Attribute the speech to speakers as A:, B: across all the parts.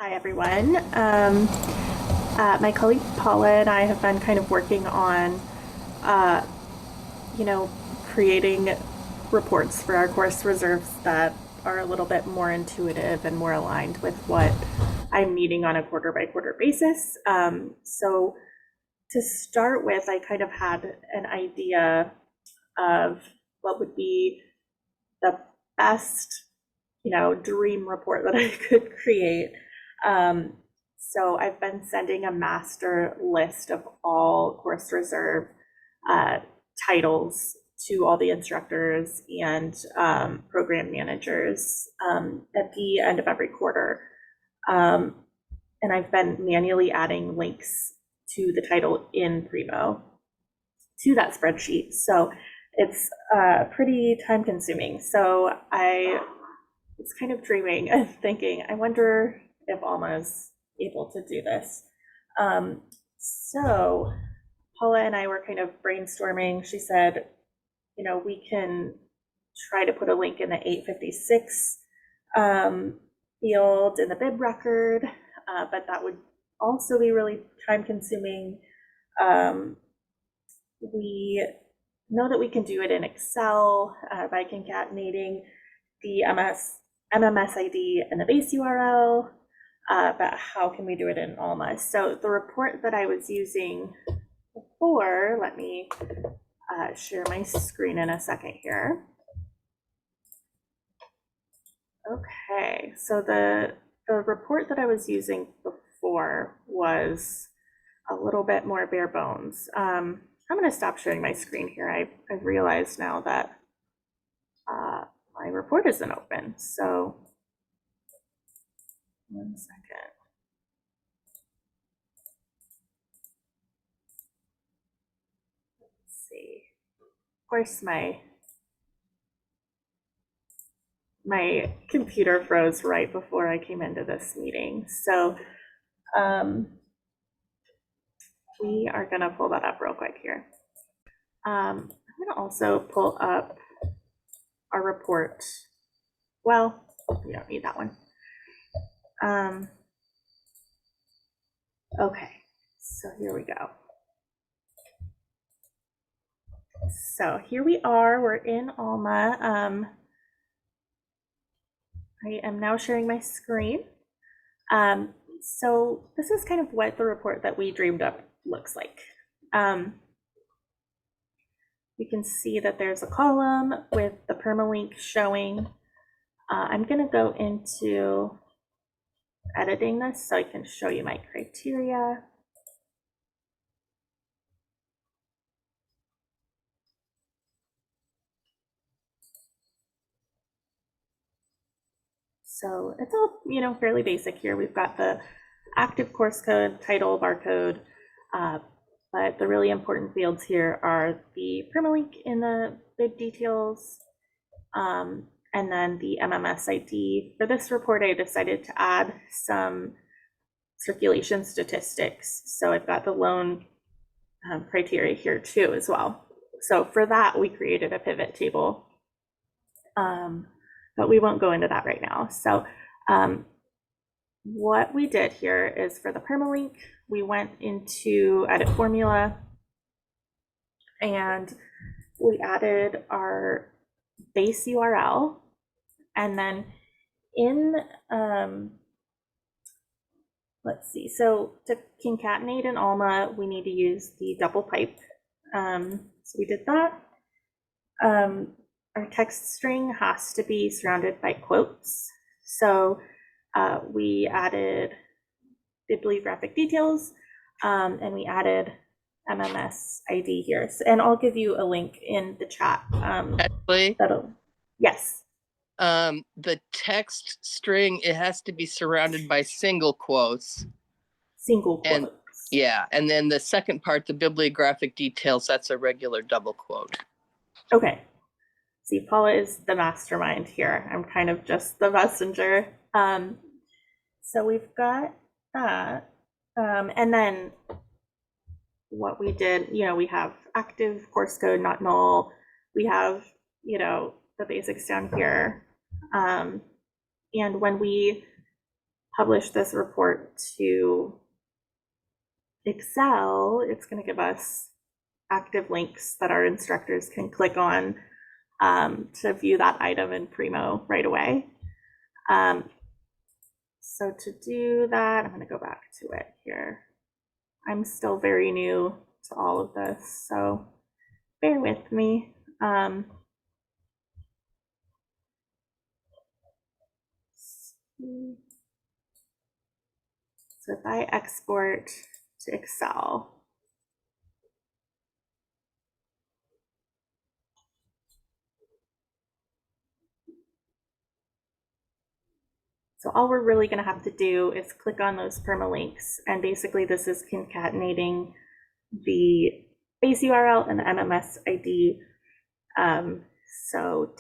A: Hi, everyone. My colleague Paula and I have been kind of working on, uh, you know, creating reports for our course reserves that are a little bit more intuitive and more aligned with what I'm needing on a quarter by quarter basis. So to start with, I kind of had an idea of what would be the best, dream report that I could create. Um, so I've been sending a master list of all course reserve uh, titles to all the instructors and program managers at the end of every quarter. Um, and I've been manually adding links to the title in Primo to that spreadsheet. So it's pretty time consuming. So I was kind of dreaming and thinking, I wonder if Alma's able to do this. So Paula and I were kind of brainstorming. She said, we can try to put a link in the 856 field in the bib record, but that would also be really time consuming. We know that we can do it in Excel by concatenating the MMS ID and the base URL, but how can we do it in Alma? So the report that I was using before, let me share my screen in a second here. Okay, so the report that I was using before was a little bit more bare bones. I'm going to stop sharing my screen here. I've realized now that my report isn't open. So one second. Let's see. Of course, my computer froze right before I came into this meeting. So we are going to pull that up real quick here. I'm going to also pull up our report. Well, we don't need that one. Okay, so here we go. So here we are, we're in Alma. I am now sharing my screen. So this is kind of what the report that we dreamed up looks like. You can see that there's a column with the permalink showing. I'm going to go into editing this so I can show you my criteria. So it's all, fairly basic here. We've got the active course code, title, barcode, but the really important fields here are the permalink in the bib details, and then the MMS ID. For this report, I decided to add some circulation statistics. So I've got the loan criteria here too as well. So for that, we created a pivot table, but we won't go into that right now. So what we did here is for the permalink, we went into edit formula and we added our base URL, and then in let's see, so to concatenate in Alma, we need to use the double pipe. So we did that. Our text string has to be surrounded by quotes. So we added bibliographic details, and we added MMS ID here. And I'll give you a link in the chat.
B: Actually,
A: yes.
B: The text string, it has to be surrounded by single quotes.
A: Single quotes.
B: And yeah, and then the second part, the bibliographic details, that's a regular double quote.
A: Okay. See, Paula is the mastermind here. I'm kind of just the messenger. So we've got that. And then what we did, we have active course code, not null. We have, the basics down here. And when we publish this report to Excel, it's going to give us active links that our instructors can click on to view that item in Primo right away. So to do that, I'm going to go back to it here. I'm still very new to all of this, so bear with me. So if I export to Excel, so all we're really going to have to do is click on those permalinks, and basically this is concatenating the base URL and the MMS ID. So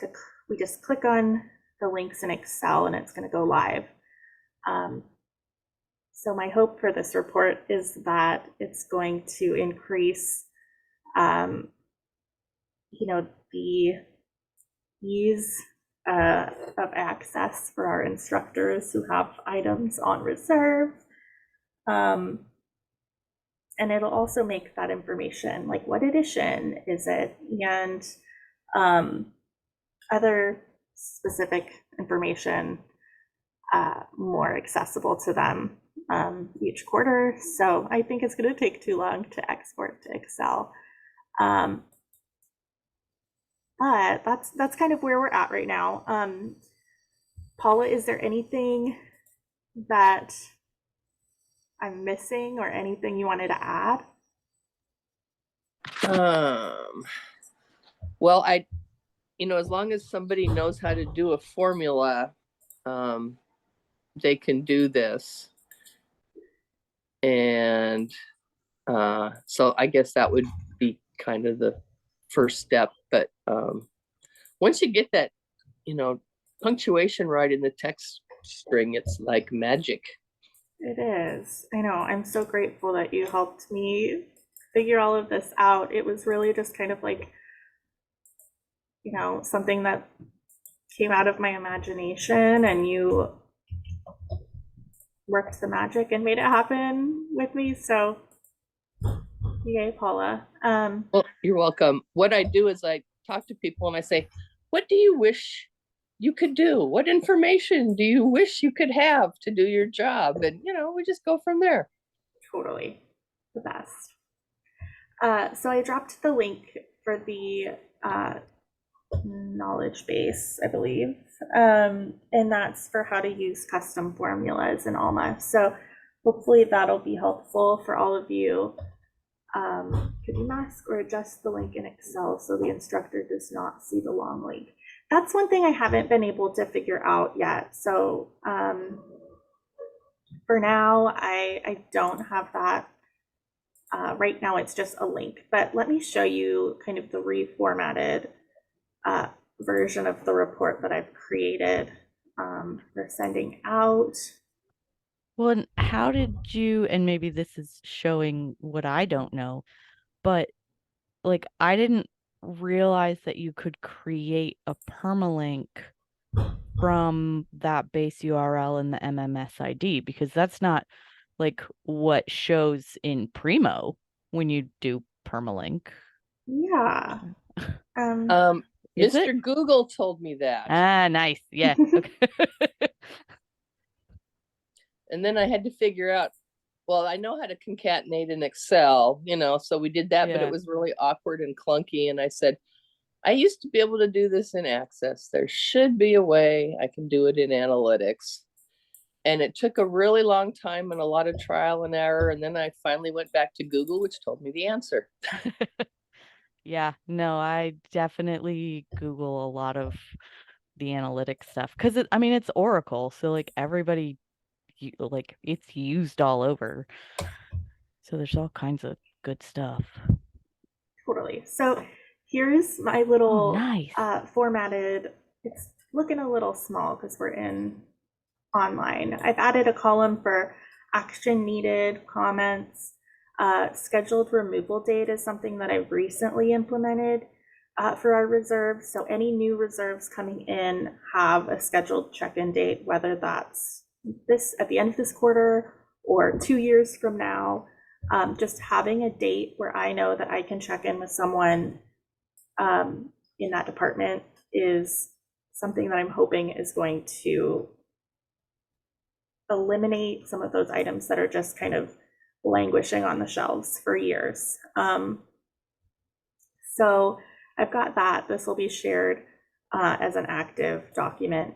A: we just click on the links in Excel and it's going to go live. So my hope for this report is that it's going to increase, the ease of access for our instructors who have items on reserve. And it'll also make that information, like what edition is it, and other specific information more accessible to them each quarter. So I think it's going to take too long to export to Excel. But that's kind of where we're at right now. Paula, is there anything that I'm missing or anything you wanted to add?
B: Well, as long as somebody knows how to do a formula, they can do this. And so I guess that would be kind of the first step. But once you get that, punctuation right in the text string, it's like magic.
A: It is. I know. I'm so grateful that you helped me figure all of this out. It was really just kind of like, something that came out of my imagination, and you worked the magic and made it happen with me. So yay, Paula.
B: Well, you're welcome. What I do is I talk to people and I say, what do you wish you could do? What information do you wish you could have to do your job? And, we just go from there.
A: Totally. The best. So I dropped the link for the knowledge base, I believe. And that's for how to use custom formulas in Alma. So hopefully that'll be helpful for all of you. Could you mask or adjust the link in Excel so the instructor does not see the long link? That's one thing I haven't been able to figure out yet. So for now, I don't have that. Right now, it's just a link. But let me show you kind of the reformatted version of the report that I've created for sending out.
C: Well, and how did you, and maybe this is showing what I don't know, but like I didn't realize that you could create a permalink from that base URL in the MMS ID, because that's not like what shows in Primo when you do permalink.
A: Yeah.
C: Is
B: Mr.
C: it?
B: Google told me that.
C: Ah, nice. Yeah. Okay.
B: And then I had to figure out, well, I know how to concatenate in Excel, so we did that, but
C: Yeah.
B: it was really awkward and clunky. And I said, I used to be able to do this in Access. There should be a way I can do it in Analytics. And it took a really long time and a lot of trial and error. And then I finally went back to Google, which told me the answer.
C: Yeah, no, I definitely Google a lot of the analytics stuff because it's Oracle, so like everybody, like it's used all over. So there's all kinds of good stuff.
A: Totally. So here's my little
C: nice.
A: Formatted. It's looking a little small because we're in online. I've added a column for action needed, comments. Scheduled removal date is something that I've recently implemented for our reserves. So any new reserves coming in have a scheduled check-in date, whether that's this at the end of this quarter or 2 years from now. Just having a date where I know that I can check in with someone in that department is something that I'm hoping is going to eliminate some of those items that are just kind of languishing on the shelves for years. So I've got that. This will be shared as an active document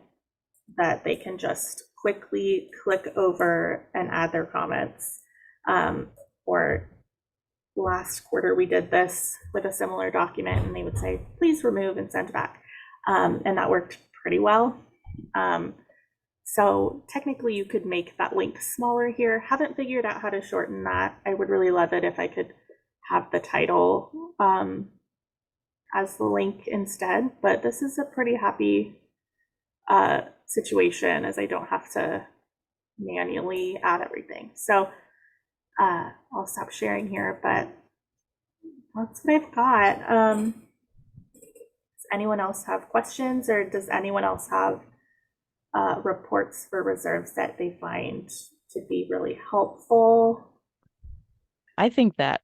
A: that they can just quickly click over and add their comments. Or last quarter, we did this with a similar document, and they would say, please remove and send back. And that worked pretty well. So technically, you could make that link smaller here. Haven't figured out how to shorten that. I would really love it if I could have the title as the link instead, but this is a pretty happy situation, as I don't have to manually add everything. So I'll stop sharing here, but that's what I've got. Does anyone else have questions, or does anyone else have reports for reserves that they find to be really helpful?
C: I think that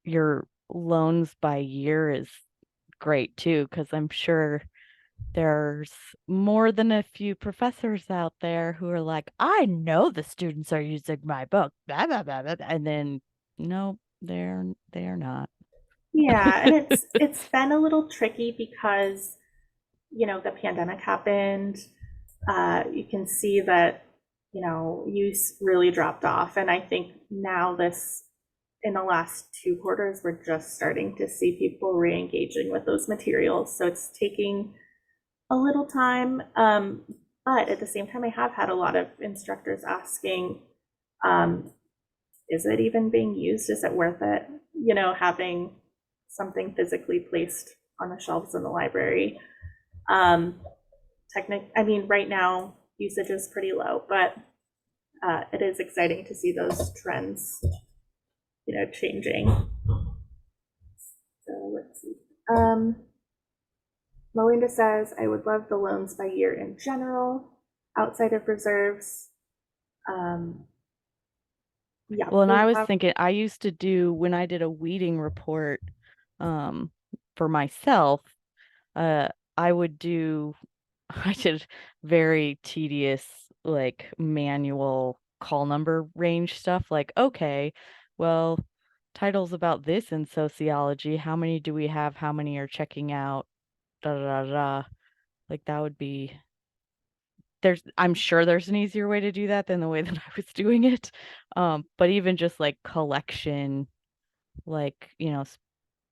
C: your loans by year is great too, because I'm sure there's more than a few professors out there who are like, I know the students are using my book, blah, blah, blah, blah, and then no, they're not.
A: Yeah, and it's been a little tricky because the pandemic happened. You can see that use really dropped off, and I think now in the last 2 quarters, we're just starting to see people re-engaging with those materials. So it's taking a little time, but at the same time, I have had a lot of instructors asking, is it even being used? Is it worth it? Having something physically placed on the shelves in the library. I mean, right now usage is pretty low, but it is exciting to see those trends, changing. So let's see. Melinda says, I would love the loans by year in general, outside of reserves. Yeah.
C: Well, and I was thinking, I used to do, when I did a weeding report for myself, I did very tedious, like manual call number range stuff. Like, okay, well, titles about this in sociology, how many do we have? How many are checking out? Da da da da. Like that would be, I'm sure there's an easier way to do that than the way that I was doing it. But even just like collection, like,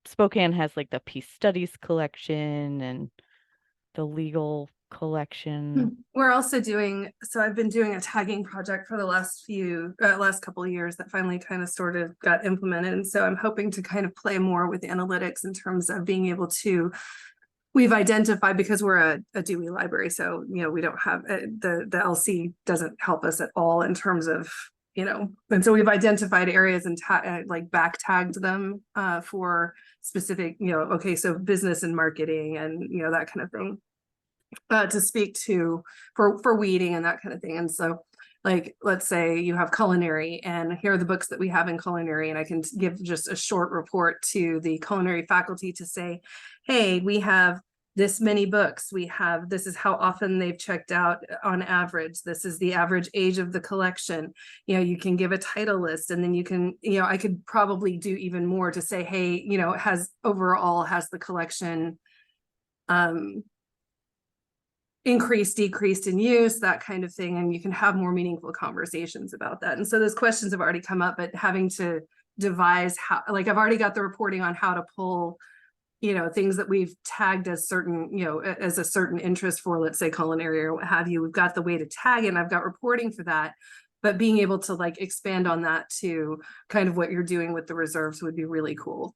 C: Spokane has like the Peace Studies collection and the legal collection.
D: We're also I've been doing a tagging project for the last couple of years that finally kind of sort of got implemented. And so I'm hoping to kind of play more with analytics in terms of being able to, we've identified, because we're a Dewey library, so, we don't have, the LC doesn't help us at all in terms of, and so we've identified areas and like back tagged them for specific, okay, so business and marketing and, that kind of thing. To speak to for weeding and that kind of thing. And so, like, let's say you have culinary, and here are the books that we have in culinary, and I can give just a short report to the culinary faculty to say, hey, we have this many books, this is how often they've checked out on average, this is the average age of the collection. You can give a title list, and then you can, I could probably do even more to say, hey, has the collection increased, decreased in use, that kind of thing, and you can have more meaningful conversations about that. And so those questions have already come up, but having to devise how, like, I've already got the reporting on how to pull, things that we've tagged as certain, as a certain interest for, let's say, culinary or what have you. We've got the way to tag it, and I've got reporting for that, but being able to like expand on that to kind of what you're doing with the reserves would be really cool.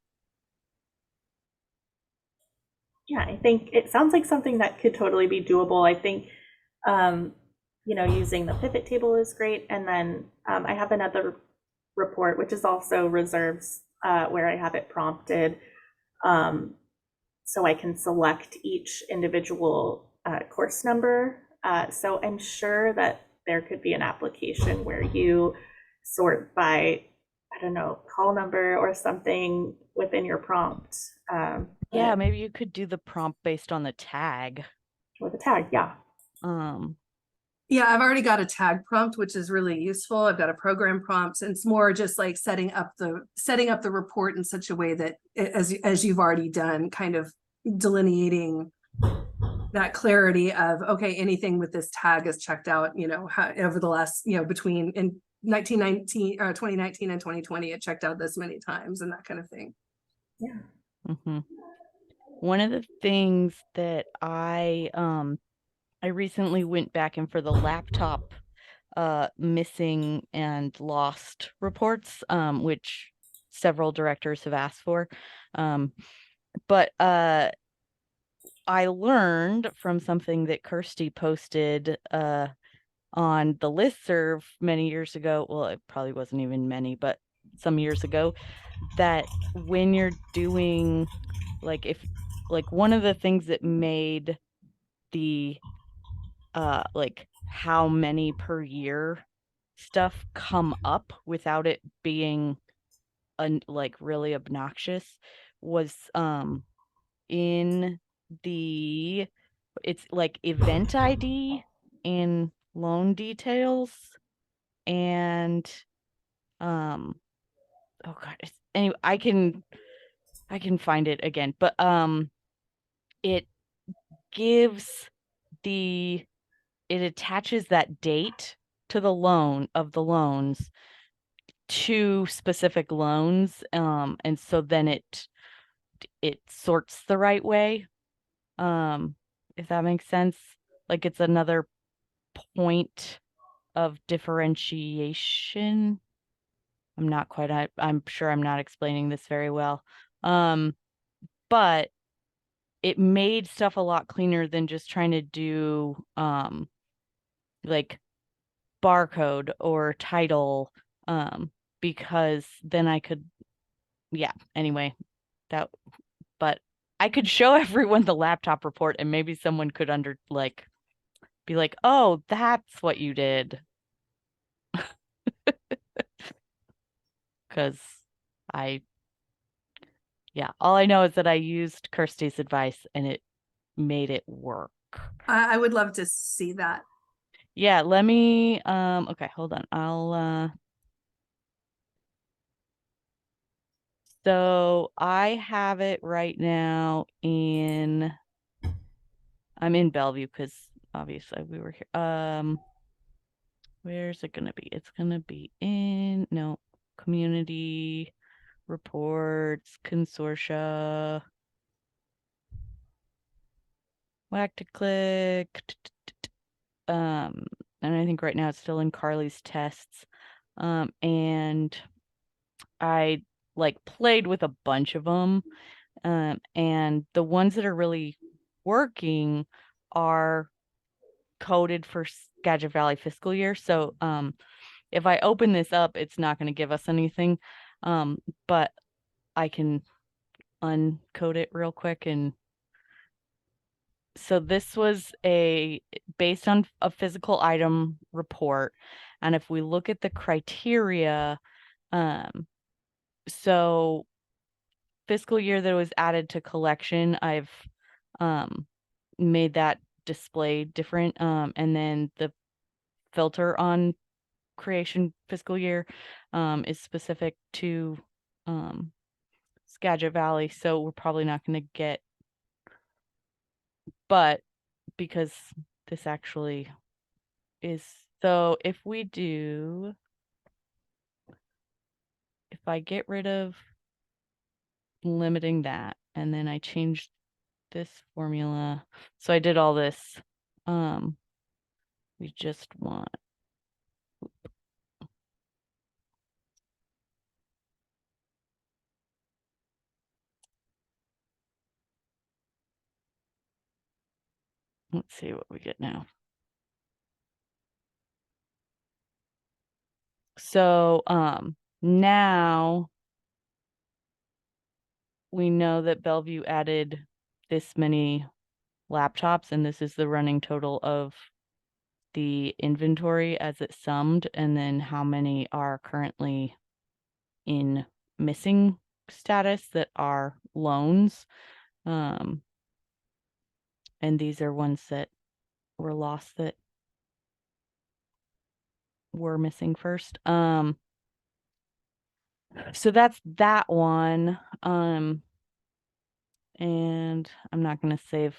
A: Yeah, I think it sounds like something that could totally be doable. I think, using the pivot table is great. And then I have another report, which is also reserves, where I have it prompted. So I can select each individual course number. So I'm sure that there could be an application where you sort by, I don't know, call number or something within your prompt.
C: Yeah, maybe you could do the prompt based on the tag.
A: Or the tag, yeah.
D: Yeah, I've already got a tag prompt, which is really useful. I've got a program prompt, and it's more just like setting up the report in such a way that as you've already done, kind of delineating that clarity of, okay, anything with this tag is checked out, over the last, between in 2019 and 2020, it checked out this many times and that kind of thing.
A: Yeah.
C: One of the things that I recently went back and for the laptop missing and lost reports, which several directors have asked for. But I learned from something that Kirsty posted on the listserv many years ago. Well, it probably wasn't even many, but some years ago, that when you're doing one of the things that made the how many per year stuff come up without it being really obnoxious was in the it's like event ID and loan details and oh god, anyway, I can find it again, but it gives it attaches that date to the loan of the loans to specific loans, and so then it sorts the right way, if that makes sense. Like it's another point of differentiation. I'm sure I'm not explaining this very well, but it made stuff a lot cleaner than just trying to do like barcode or title, because then I could, anyway, but I could show everyone the laptop report and maybe someone could be like, oh, that's what you did. Because all I know is that I used Kirsty's advice and it made it work.
D: I would love to see that.
C: Yeah, let me, okay, hold on. So I have it right now I'm in Bellevue because obviously we were here. Where's it gonna be? It's gonna be in, community reports, consortia. Whack to click. And I think right now it's still in Carly's tests. And I played with a bunch of them. And the ones that are really working are coded for Skagit Valley fiscal year. So if I open this up, it's not going to give us anything. But I can uncode it real quick. And so this was based on a physical item report. And if we look at the criteria, so fiscal year that was added to collection, I've made that display different. And then the filter on creation fiscal year is specific to Skagit Valley. So we're probably not going to get, but because this actually is, so if I get rid of limiting that, and then I change this formula. So I did all this. We just want, let's see what we get now. So now we know that Bellevue added this many laptops, and this is the running total of the inventory as it summed, and then how many are currently in missing status that are loans. And these are ones that were lost that were missing first. So that's that one. And I'm not going to save.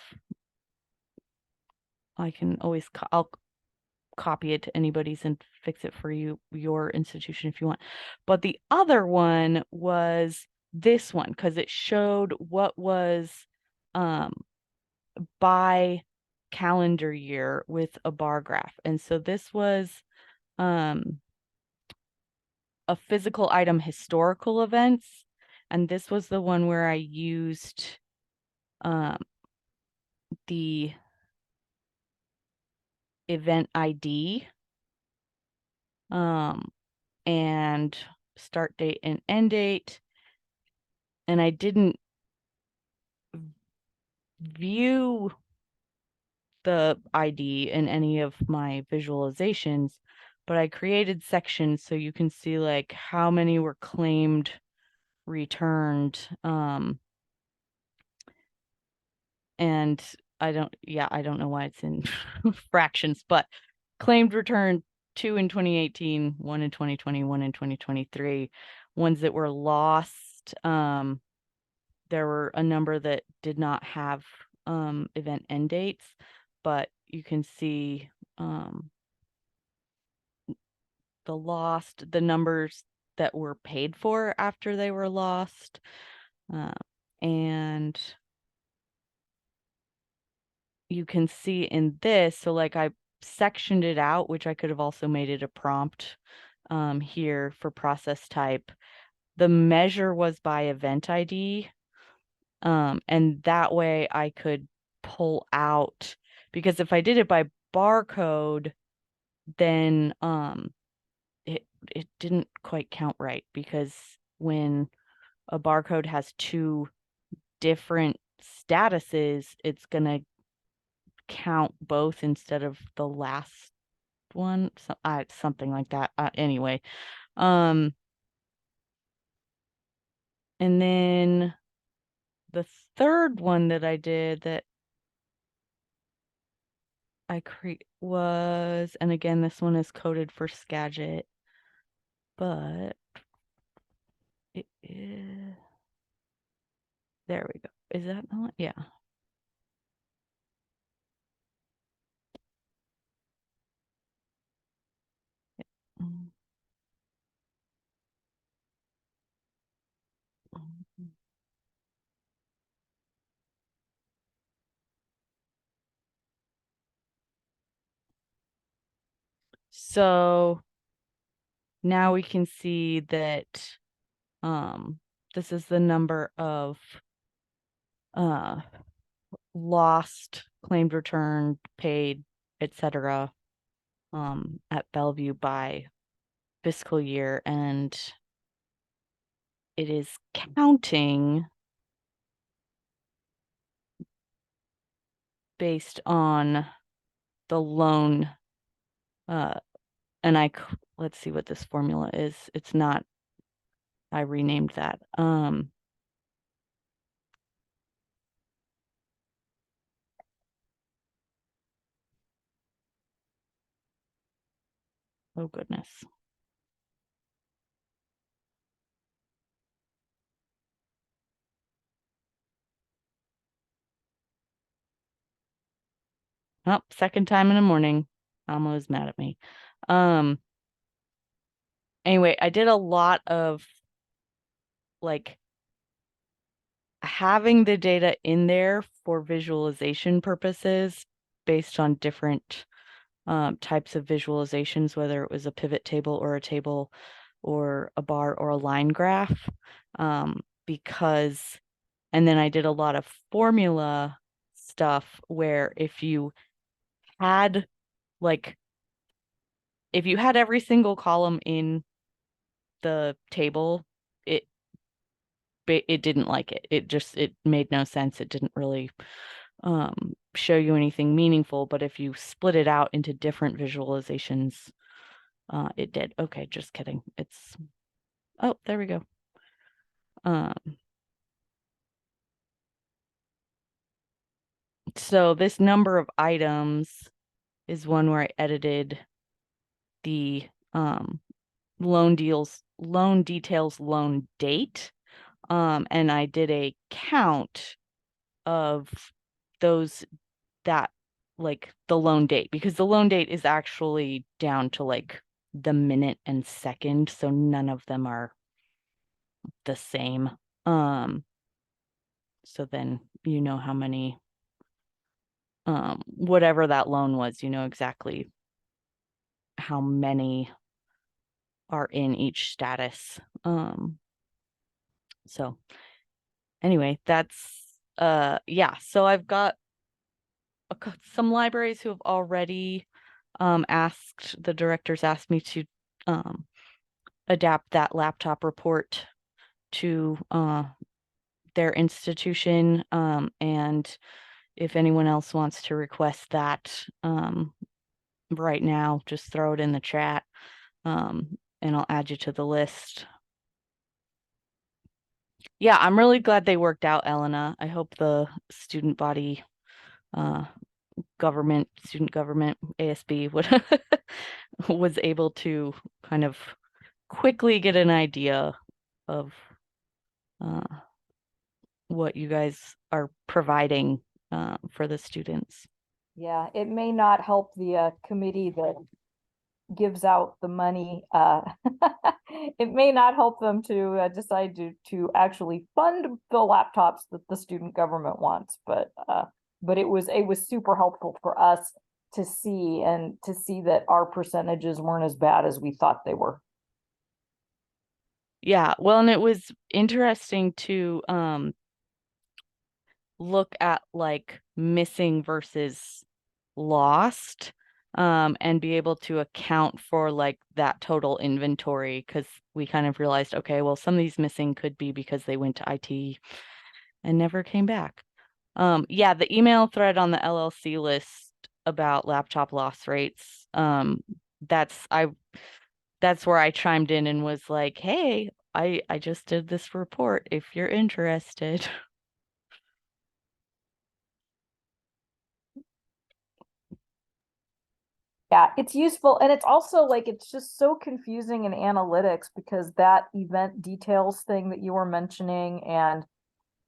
C: I can always, I'll copy it to anybody's and fix it for you, your institution, if you want. But the other one was this one, because it showed what was by calendar year with a bar graph. And so this was a physical item historical events. And this was the one where I used the event ID and start date and end date. And I didn't view the ID in any of my visualizations, but I created sections so you can see like how many were claimed, returned, and I don't know why it's in fractions, but claimed, returned 2 in 2018, 1 in 2020, 1 in 2023. Ones that were lost, there were a number that did not have event end dates, but you can see the numbers that were paid for after they were lost. And you can see in this, so like I sectioned it out, which I could have also made it a prompt here for process type. The measure was by event ID. And that way I could pull out, because if I did it by barcode, then it didn't quite count right, because when a barcode has two different statuses, it's gonna count both instead of the last one, something like that. Anyway, and then the third one that I did that I create was, and again, this one is coded for Skagit, but it is, there we go. Is that the one? Yeah. Mm. So now we can see that this is the number of lost, claimed, returned, paid, etc. At Bellevue by fiscal year, and it is counting based on the loan. And let's see what this formula is. It's not, I renamed that. Oh goodness. Oh, second time in the morning. Alma is mad at me. Anyway, I did a lot of like having the data in there for visualization purposes based on different types of visualizations, whether it was a pivot table or a table or a bar or a line graph, because, and then I did a lot of formula stuff where if you had every single column in the table, it didn't like it. It made no sense. It didn't really show you anything meaningful, but if you split it out into different visualizations, it did. Okay, just kidding. Oh, there we go. So this number of items is one where I edited the loan details, loan date. And I did a count of those that like the loan date, because the loan date is actually down to like the minute and second, so none of them are the same. So then you know how many whatever that loan was, you know exactly how many are in each status. So anyway, that's yeah, so I've got some libraries who have already the directors asked me to adapt that laptop report to their institution, and if anyone else wants to request that right now, just throw it in the chat, and I'll add you to the list. Yeah, I'm really glad they worked out, Elena. I hope the student body, student government, ASB was able to kind of quickly get an idea of what you guys are providing for the students.
E: Yeah, it may not help the committee that gives out the money. It may not help them to decide to actually fund the laptops that the student government wants, but it was super helpful for us to see that our percentages weren't as bad as we thought they were.
C: Yeah, well, and it was interesting to look at like missing versus lost, and be able to account for like that total inventory, because we kind of realized, okay, well, some of these missing could be because they went to IT and never came back. Yeah, the email thread on the LLC list about laptop loss rates, that's where I chimed in and was like, hey, I just did this report if you're interested.
E: Yeah, it's useful. And it's also like, it's just so confusing in analytics because that event details thing that you were mentioning, and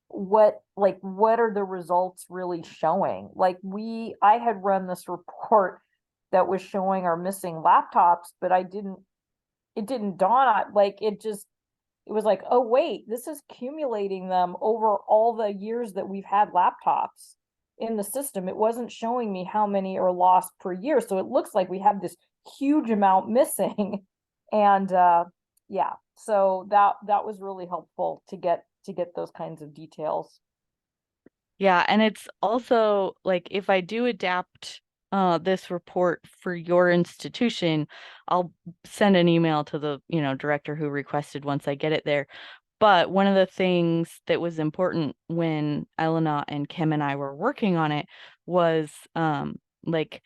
E: what are the results really showing? Like I had run this report that was showing our missing laptops, but it didn't dawn on, like, it was like, oh wait, this is accumulating them over all the years that we've had laptops in the system. It wasn't showing me how many are lost per year. So it looks like we have this huge amount missing. And yeah, so that was really helpful to get those kinds of details.
C: Yeah, and it's also like, if I do adapt this report for your institution, I'll send an email to the director who requested once I get it there. But one of the things that was important when Elena and Kim and I were working on it was like,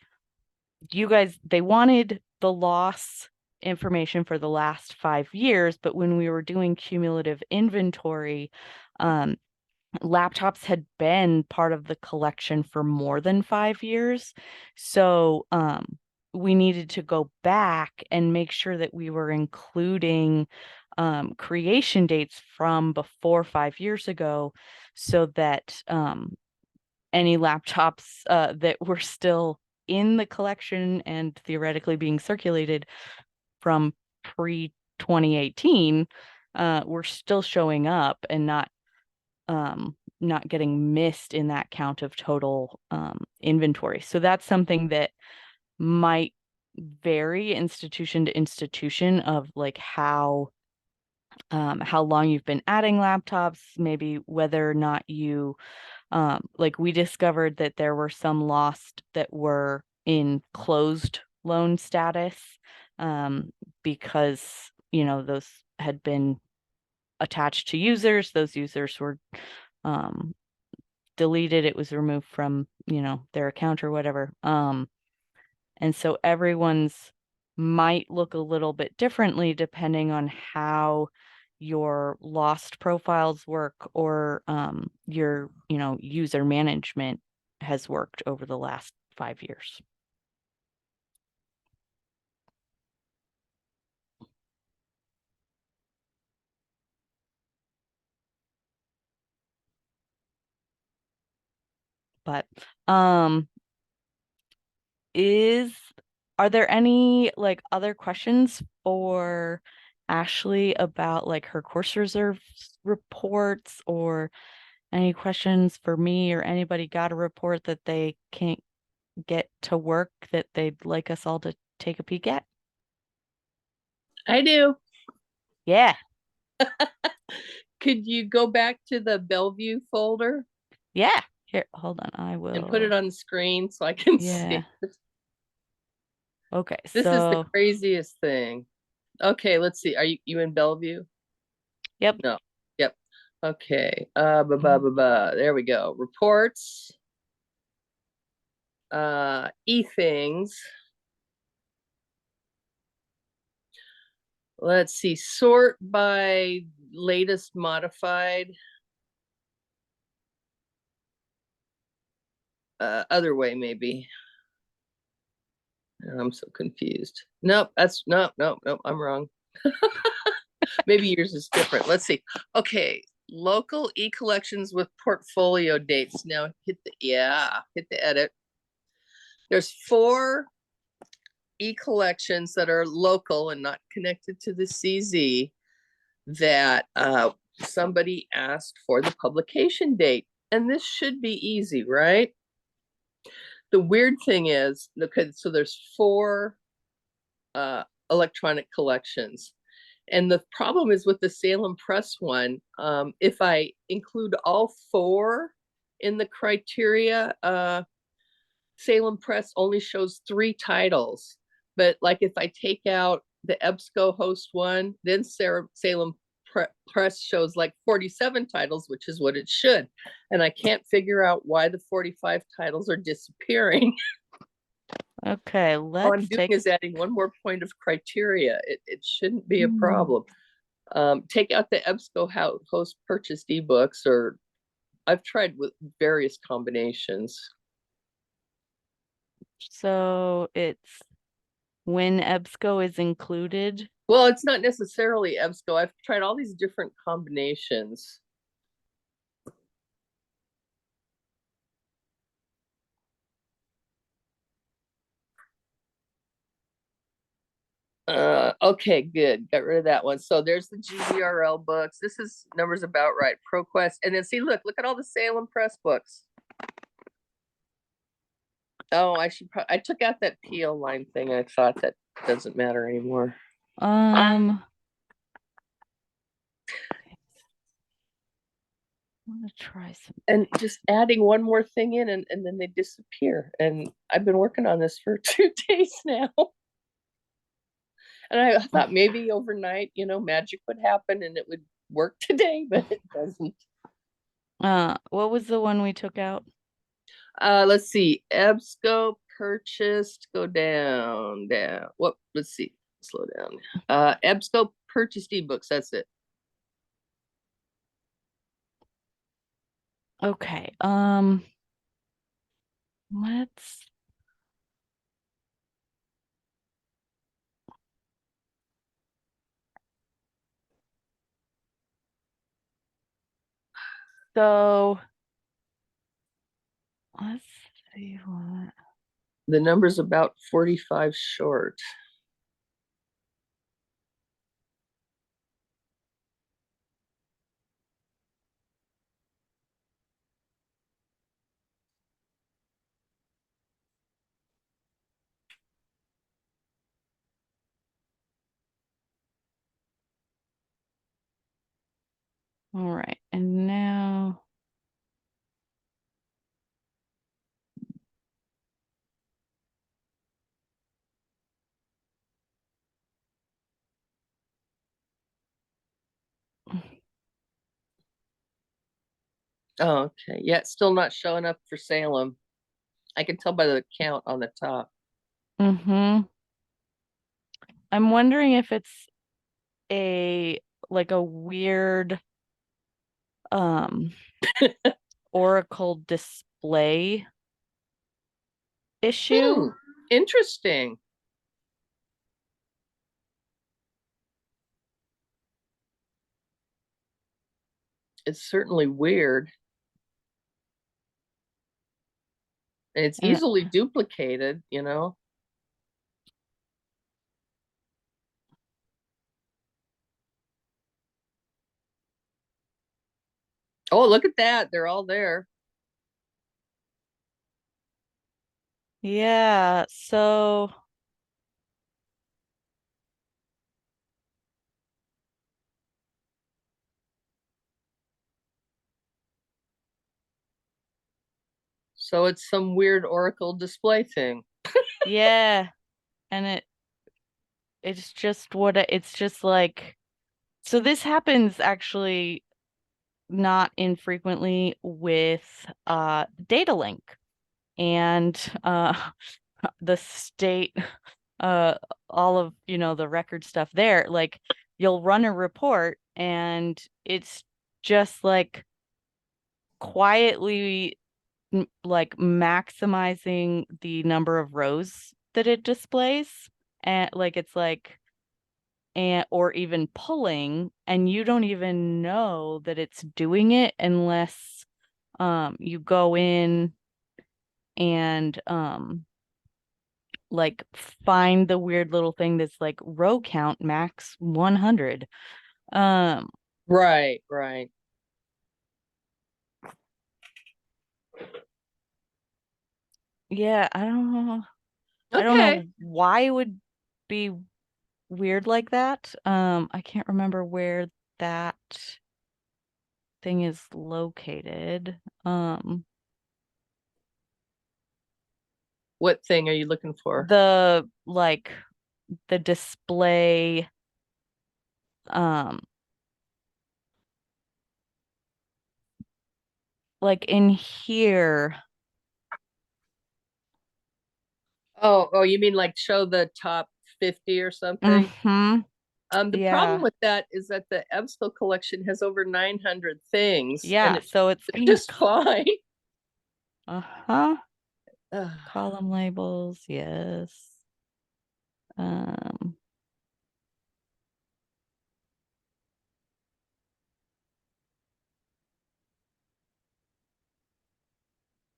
C: you guys, they wanted the loss information for the last 5 years, but when we were doing cumulative inventory, laptops had been part of the collection for more than 5 years. So we needed to go back and make sure that we were including creation dates from before 5 years ago, so that any laptops that were still in the collection and theoretically being circulated from pre-2018 were still showing up and not getting missed in that count of total inventory. So that's something that might vary institution to institution, of like how long you've been adding laptops, maybe whether or not you like, we discovered that there were some lost that were in closed loan status, because those had been attached to users. Those users were deleted, it was removed from, their account or whatever. And so everyone's might look a little bit differently depending on how your lost profiles work or your, user management has worked over the last 5 years. But are there any like other questions for Ashley about like her course reserves reports, or any questions for me, or anybody got a report that they can't get to work that they'd like us all to take a peek at?
B: I do.
C: Yeah.
B: Could you go back to the Bellevue folder
C: Yeah. Here, hold on. I will.
B: and put it on the screen so I can
C: Yeah.
B: see it?
C: Okay.
B: This is the
C: So,
B: craziest thing. Okay, let's see. Are you in Bellevue?
C: yep.
B: No. Yep. Okay. There we go. Reports. E-things. Let's see. Sort by latest modified. Other way, maybe. I'm so confused. Nope, nope, I'm wrong. Maybe yours is different. Let's see. Okay, local e-collections with portfolio dates. Now hit the edit. There's 4 e-collections that are local and not connected to the CZ that somebody asked for the publication date. And this should be easy, right? The weird thing is, okay, so there's 4 electronic collections. And the problem is with the Salem Press one, if I include all 4 in the criteria, Salem Press only shows 3 titles. But like if I take out the EBSCO host one, then Salem Press shows like 47 titles, which is what it should. And I can't figure out why the 45 titles are disappearing.
C: Okay,
B: All I'm
C: let's
B: doing
C: take.
B: is adding one more point of criteria. It shouldn't be a
C: Hmm.
B: problem. Take out the EBSCO host purchased ebooks, or I've tried with various combinations.
C: So it's when EBSCO is included.
B: Well, it's not necessarily EBSCO. I've tried all these different combinations. Okay, good. Got rid of that one. So there's the GBRL books. This is numbers about right. ProQuest. And then see, look at all the Salem Press books. Oh, I took out that PL line thing. I thought that doesn't matter anymore.
C: I want to try some.
B: And just adding one more thing in, and then they disappear. And I've been working on this for 2 days now. And I thought maybe overnight, magic would happen and it would work today, but it doesn't.
C: What was the one we took out?
B: Let's see. EBSCO purchased, go down. What? Let's see. Slow down. EBSCO purchased ebooks. That's it.
C: Okay. Let's. So let's see what.
B: The number's about 45 short.
C: All right, and now.
B: Oh, okay. Yeah, it's still not showing up for Salem. I can tell by the count on the top.
C: Mm-hmm. I'm wondering if it's a like a weird um Oracle display issue.
B: Hmm, interesting. It's certainly weird. And it's
C: And
B: easily duplicated, you know? Oh, look at that. They're all there.
C: yeah, so
B: So it's some weird Oracle display thing.
C: yeah, and it's just it's just like, so this happens actually not infrequently with data link and the state uh all of the record stuff there. Like, you'll run a report and it's just like quietly like maximizing the number of rows that it displays, and like it's like, and or even pulling, and you don't even know that it's doing it unless you go in and like find the weird little thing that's like row count max 100. um
B: Right, right.
C: yeah, I don't know. I don't
B: Okay.
C: know why it would be weird like that. I can't remember where that thing is located.
B: What thing are you looking for?
C: The like the display, um like in here.
B: Oh, you mean like show the top 50 or something?
C: Mm-hmm.
B: The problem
C: Yeah.
B: with that is that the EBSCO collection has over 900 things and
C: Yeah,
B: it's
C: so it's gonna
B: just fine.
C: uh-huh.
B: Ugh.
C: Column labels, yes. Um,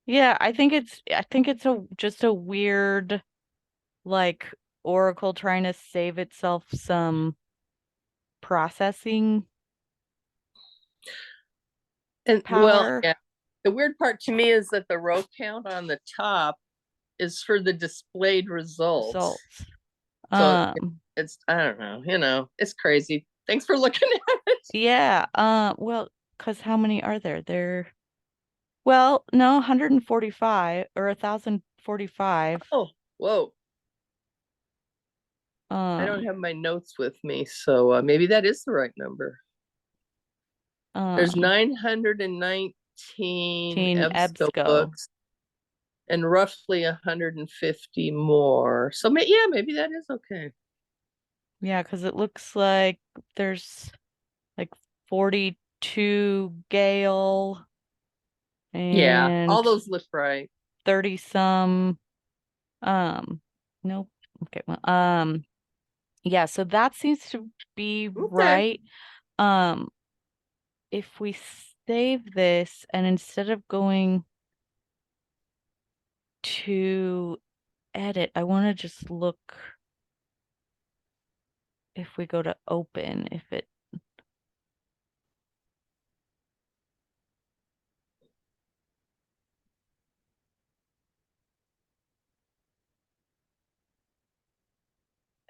C: yeah, I think it's a just a weird, like, Oracle trying to save itself some processing
B: And well,
C: power.
B: yeah. The weird part to me is that the row count on the top is for the displayed results.
C: Results.
B: So
C: Um,
B: it's, I don't know, it's crazy. Thanks for looking at it.
C: yeah, well, because how many are there? Well, no, 145 or 1045.
B: Oh, whoa. I don't
C: Um,
B: have my notes with me, so maybe that is the right number. There's
C: um,
B: 919
C: Teen
B: EBSCO
C: EBSCO.
B: books and roughly 150 more. So yeah, maybe that is okay.
C: Yeah, because it looks like there's like 42 Gale
B: Yeah, all
C: and
B: those look right.
C: 30 some. Um, nope. Okay, well, yeah, so that seems to be
B: Okay.
C: right. If we save this and instead of going to edit, I want to just look if we go to open, if it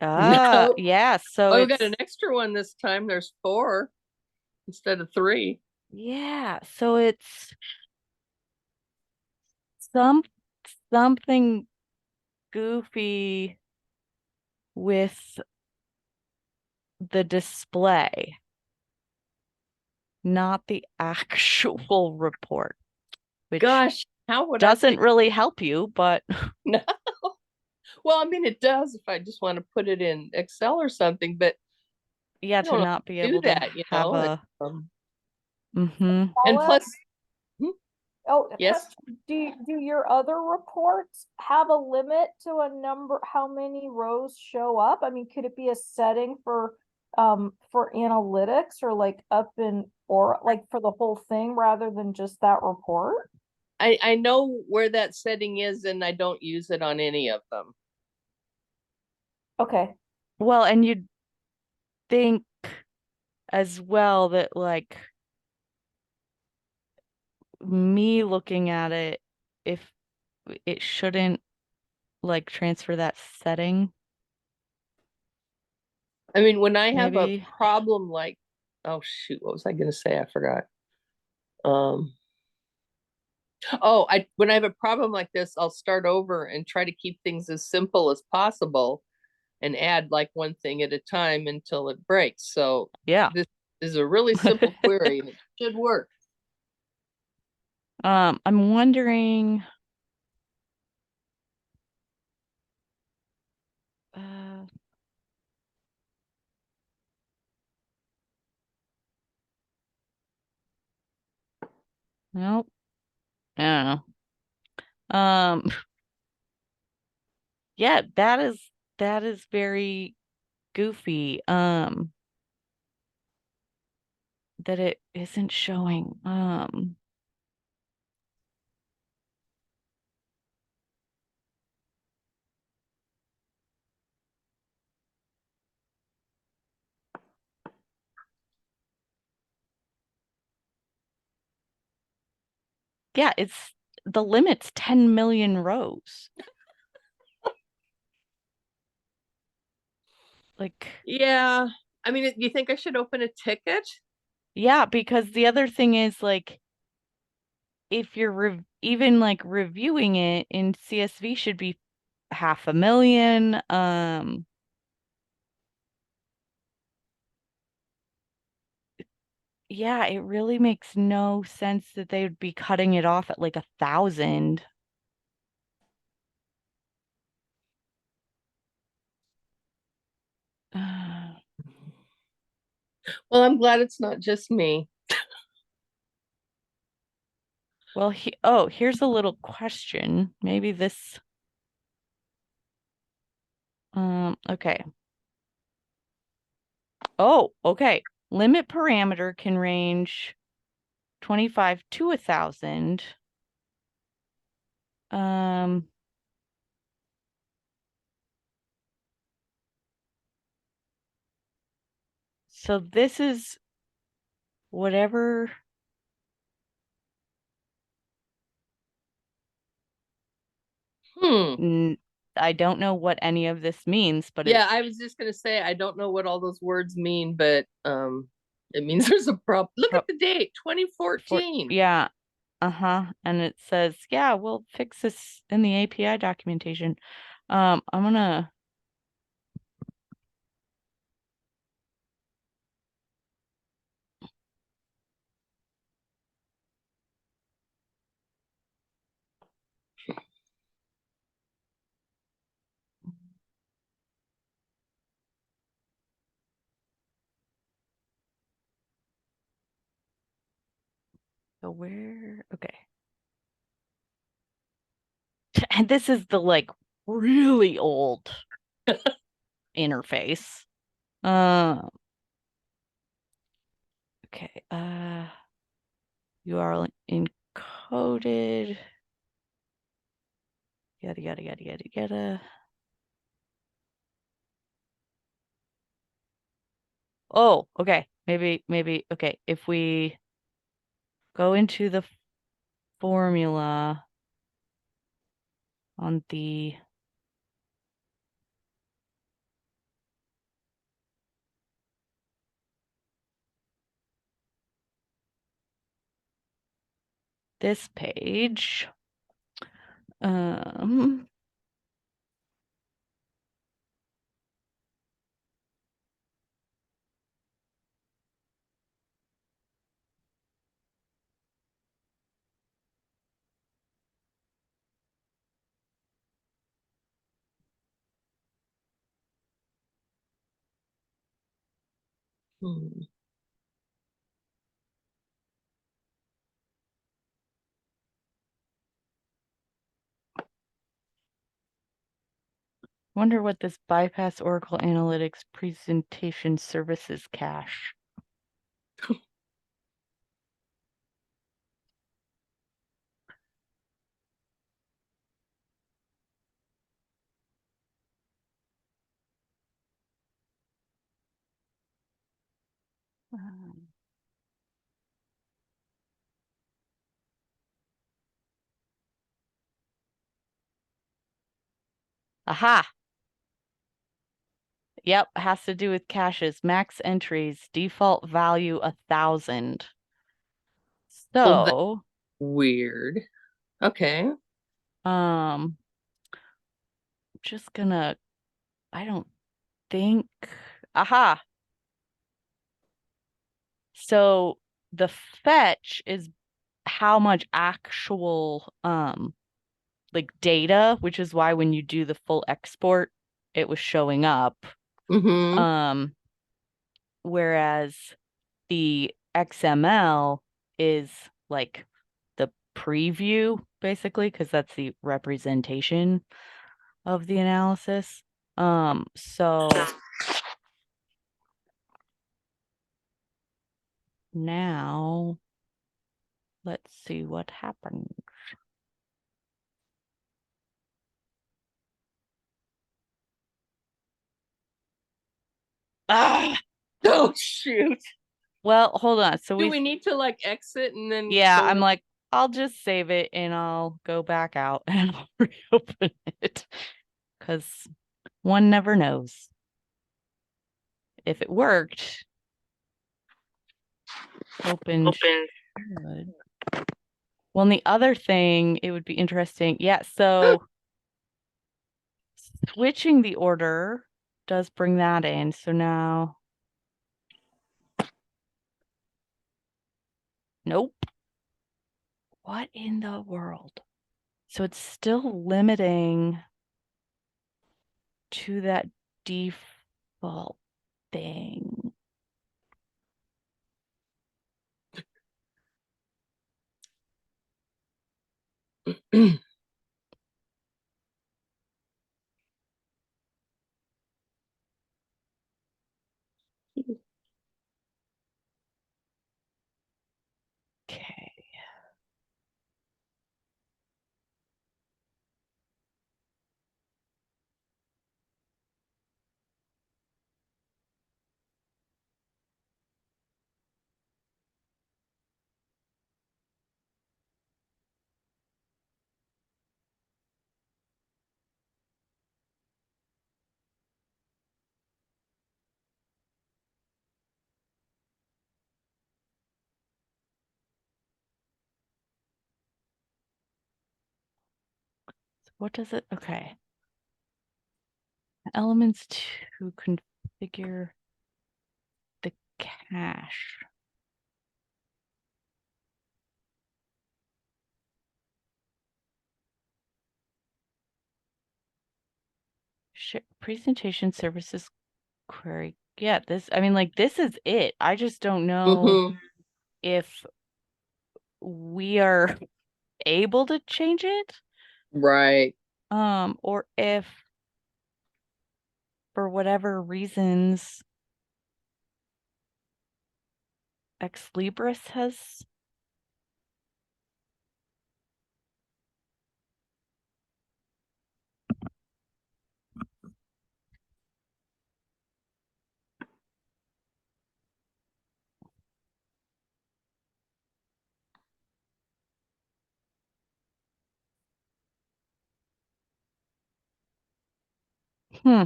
B: No.
C: yeah, so
B: Oh, we got an
C: it's
B: extra one this time. There's 4 instead of 3.
C: yeah, so it's some something goofy with the display. not the actual report, which
B: Gosh, how would I
C: doesn't
B: fix-
C: really help you, but
B: No. Well, I mean, it does if I just want to put it in Excel or something, but
C: yeah,
B: I
C: to
B: don't know
C: not be
B: how to do
C: able to
B: that,
C: have
B: and,
C: a
B: um,
C: mm-hmm.
B: and
E: Paula?
B: plus, hmm,
E: Oh, a
B: yes,
E: question. Do your other reports have a limit to a number, how many rows show up? I mean, could it be a setting for analytics or like up in, or like for the whole thing rather than just that report?
B: I know where that setting is and I don't use it on any of them.
E: Okay.
C: Well, and you'd think as well that like me looking at it, if it shouldn't like transfer that setting,
B: I mean, when I have a
C: maybe.
B: problem like, oh shoot, what was I gonna say? I forgot. Um, oh, when I have a problem like this, I'll start over and try to keep things as simple as possible and add like one thing at a time until it breaks. So
C: Yeah.
B: this is a really simple query and it should work.
C: I'm wondering uh nope. I don't know. Yeah, that is very goofy. That it isn't showing. Yeah, it's the limit's 10 million rows. Like,
B: Yeah. I mean, you think I should open a ticket?
C: yeah, because the other thing is like if you're even like reviewing it in CSV should be 500,000. Yeah, it really makes no sense that they would be cutting it off at like 1,000.
B: Well, I'm glad it's not just me.
C: Well, oh, here's a little question. Maybe this, okay. Oh, okay. Limit parameter can range 25 to 1,000. Um, so this is whatever. I don't know what any of this means, but
B: Yeah, I was just gonna say I don't know what all those words mean, but it means there's a problem. Look at the date,
C: for
B: 2014.
C: yeah, and it says, yeah, we'll fix this in the API documentation. I'm gonna go where, okay. And this is the like really old interface. Okay, URL encoded. Yada yada yada yada yada. Oh, okay. Maybe okay. If we go into the formula on the this page,
B: Hmm.
C: Wonder what this bypass Oracle Analytics presentation services cache. Um, Aha. Yep, has to do with caches. Max entries, default value 1,000.
B: Well, that's
C: So,
B: weird. Okay.
C: um, just gonna, I don't think, aha. So the fetch is how much actual, like data, which is why when you do the full export, it was showing up.
B: Mm-hmm.
C: Whereas the XML is like the preview, basically, because that's the representation of the analysis. So now let's see what happens. Ah,
B: Oh, shoot.
C: well, hold on. So
B: Do we need to like exit and then
C: yeah,
B: go
C: I'm
B: in?
C: like, I'll just save it and I'll go back out and I'll reopen it because one never knows. If it worked, open should. Well, and the other thing, it would be interesting. Yeah, so switching the order does bring that in. So now, nope. What in the world? So it's still limiting to that default thing. Okay. So what does it? Okay. Elements to configure the cache. Presentation services query. Yeah, this, I mean, like, this is it. I just don't know
B: Mm-hmm.
C: if we are able to change it,
B: Right.
C: or if for whatever reasons Ex Libris has hmm.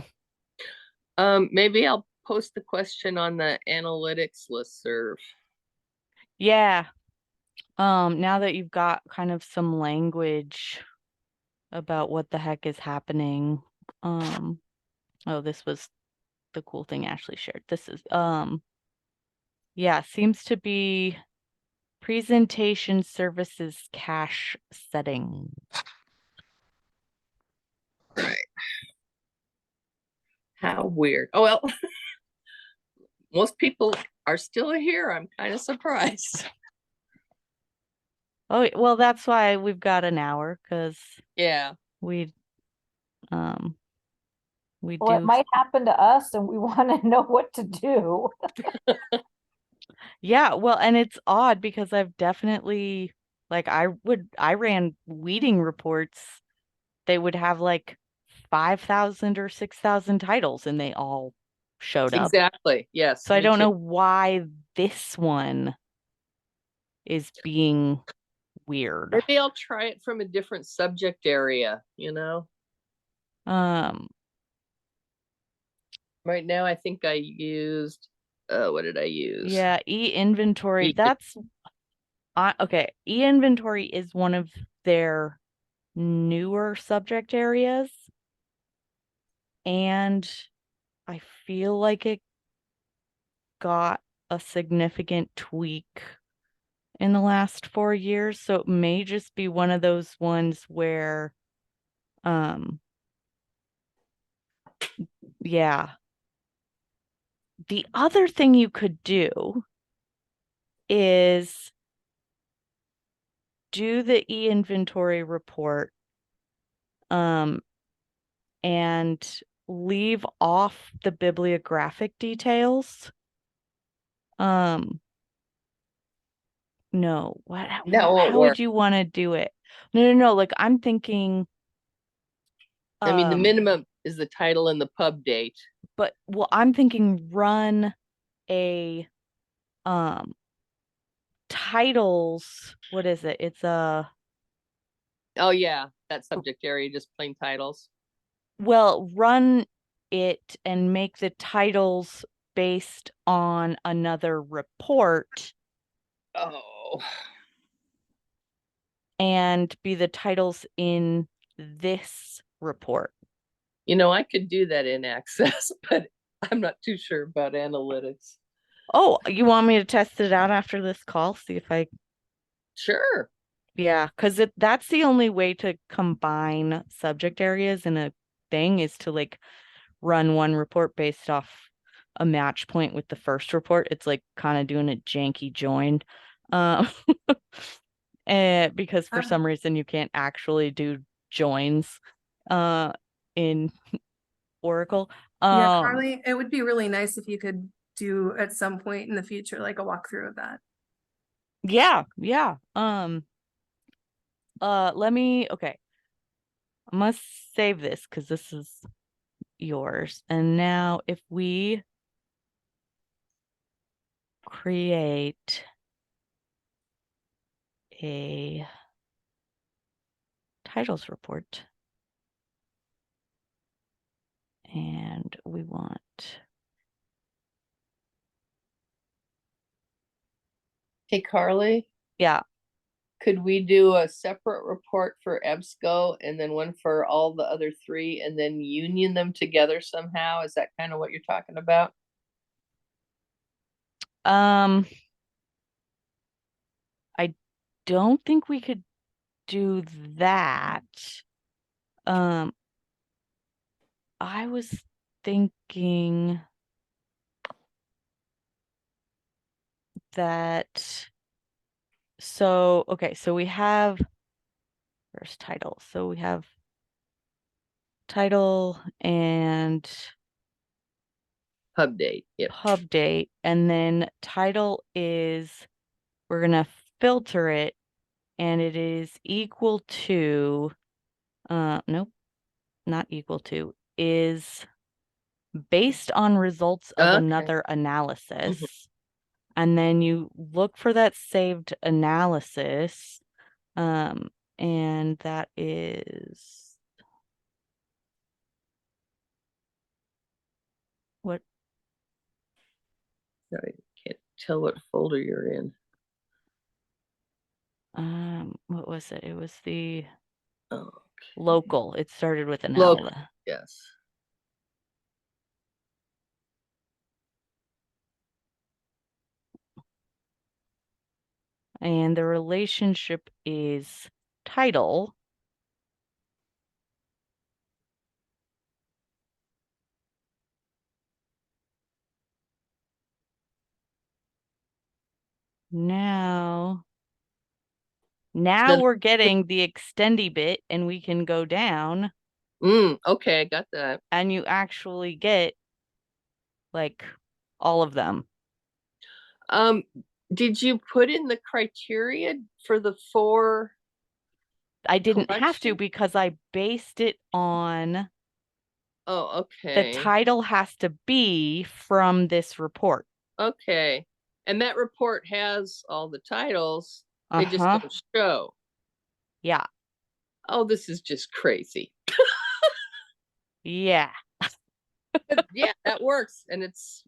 B: Maybe I'll post the question on the analytics listserv.
C: Yeah. Now that you've got kind of some language about what the heck is happening, oh, this was the cool thing Ashley shared. This is, yeah, seems to be presentation services cache setting.
B: Right. How weird. Oh, well, Most people are still here. I'm kind of surprised.
C: Oh, well, that's why we've got an hour, because
B: Yeah.
C: we um we
E: Well, it
C: do.
E: might happen to us and we want to know what to do.
C: Yeah, well, and it's odd because I've definitely, like, I ran weeding reports. They would have like 5,000 or 6,000 titles and they all showed up.
B: Exactly. Yes.
C: So I
B: me
C: don't
B: too.
C: know why this one is being weird.
B: Maybe I'll try it from a different subject area,
C: Um,
B: Right now, I think I used, what did I use?
C: yeah, e-inventory.
B: E-
C: That's okay. E-inventory is one of their newer subject areas. And I feel like it got a significant tweak in the last 4 years. So it may just be one of those ones where, yeah. The other thing you could do is do the e-inventory report, and leave off the bibliographic details. No,
B: That won't
C: how would
B: work.
C: you want to do it? No. Like I'm thinking,
B: I mean, the minimum is the title and the pub date.
C: but well, I'm thinking run a titles. What is it? It's a
B: Oh, yeah. That subject area, just plain titles.
C: well, run it and make the titles based on another report
B: Oh,
C: and be the titles in this report.
B: I could do that in Access, but I'm not too sure about analytics.
C: Oh, you want me to test it out after this call? See if I,
B: Sure.
C: yeah, because that's the only way to combine subject areas in a thing is to like run one report based off a match point with the first report. It's like kind of doing a janky join. Um, and because for some reason you can't actually do joins in Oracle.
D: Yeah, Carly, it would be really nice if you could do at some point in the future, like a walkthrough of that.
C: Yeah. Let me, okay. I must save this because this is yours. And now if we create a titles report and we want,
B: Hey, Carly,
C: yeah,
B: could we do a separate report for EBSCO and then one for all the other three and then union them together somehow? Is that kind of what you're talking about?
C: I don't think we could do that. I was thinking that, so, okay, so we have, where's title? So we have title and
B: Pub date. Yep.
C: pub date, and then title is, we're gonna filter it, and it is equal to, nope, not equal to, is based on results of
B: Okay.
C: another analysis. And then you look for that saved analysis, and that is what?
B: I can't tell what folder you're in.
C: What was it? It was the
B: Oh,
C: local. It started with an
B: local.
C: L.
B: Yes.
C: And the relationship is title. now
B: Then-
C: we're getting the extendy bit, and we can go down
B: Okay, I got that.
C: and you actually get like all of them.
B: Did you put in the criteria for the 4?
C: I didn't have to
B: Collection?
C: because I based it on
B: Oh,
C: the
B: okay.
C: title has to be from this report.
B: Okay. And that report has all the titles. They just
C: Uh-huh.
B: don't show.
C: Yeah.
B: Oh, this is just crazy.
C: Yeah.
B: Yeah, that works. And it's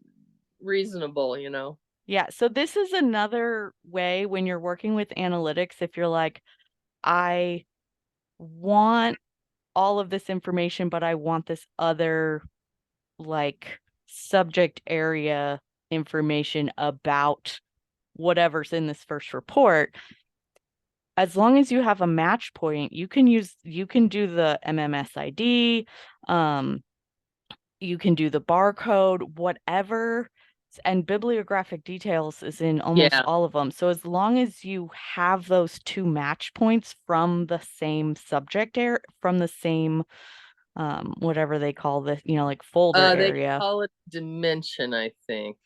B: reasonable, you know.
C: Yeah. So this is another way when you're working with analytics, if you're like, I want all of this information, but I want this other like subject area information about whatever's in this first report. As long as you have a match point, you can do the MMSID, you can do the barcode, whatever, and bibliographic details is in almost
B: Yeah.
C: all of them. So as long as you have those 2 match points from the same subject area, from the same whatever they call this, like folder
B: They
C: area.
B: call it dimension, I think.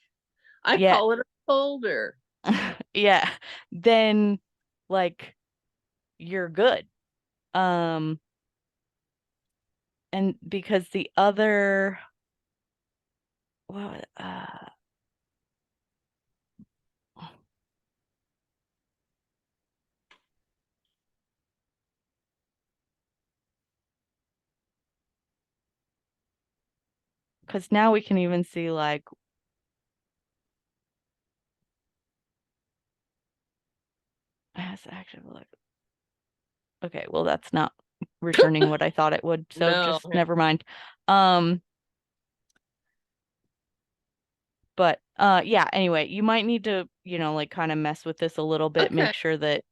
B: I
C: Yeah.
B: call it a folder.
C: Yeah, then like you're good. And because the other what because now we can even see like as active look. Okay, well that's not returning what I thought it would, so
B: No,
C: just
B: yeah.
C: never mind. But yeah, anyway, you might need to, like kind of mess with this a little bit,
B: Okay.
C: make sure that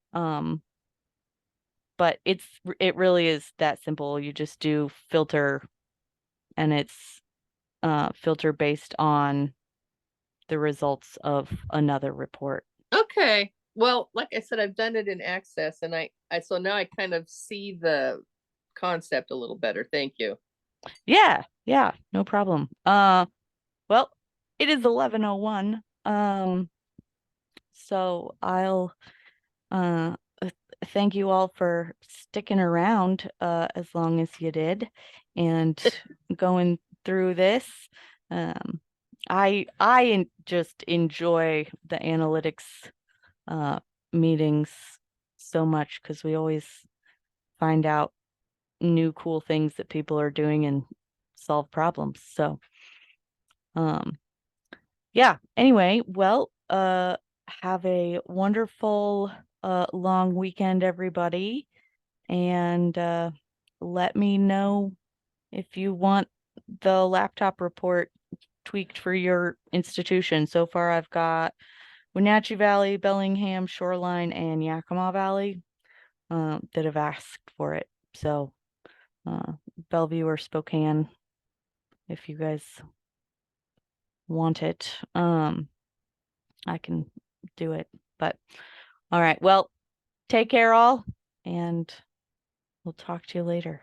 C: but it really is that simple. You just do filter, and it's filter based on the results of another report.
B: Okay. Well, like I said, I've done it in Access, and I so now I kind of see the concept a little better. Thank you.
C: Yeah, no problem. Well, it is 11:01. So I'll thank you all for sticking around as long as you did and going through this. I just enjoy the analytics meetings so much because we always find out new cool things that people are doing and solve problems. So yeah, anyway, well, have a wonderful long weekend, everybody, and let me know if you want the laptop report tweaked for your institution. So far I've got Wenatchee Valley, Bellingham, Shoreline, and Yakima Valley that have asked for it. So Bellevue or Spokane, if you guys want it, I can do it. But all right, well, take care all, and we'll talk to you later.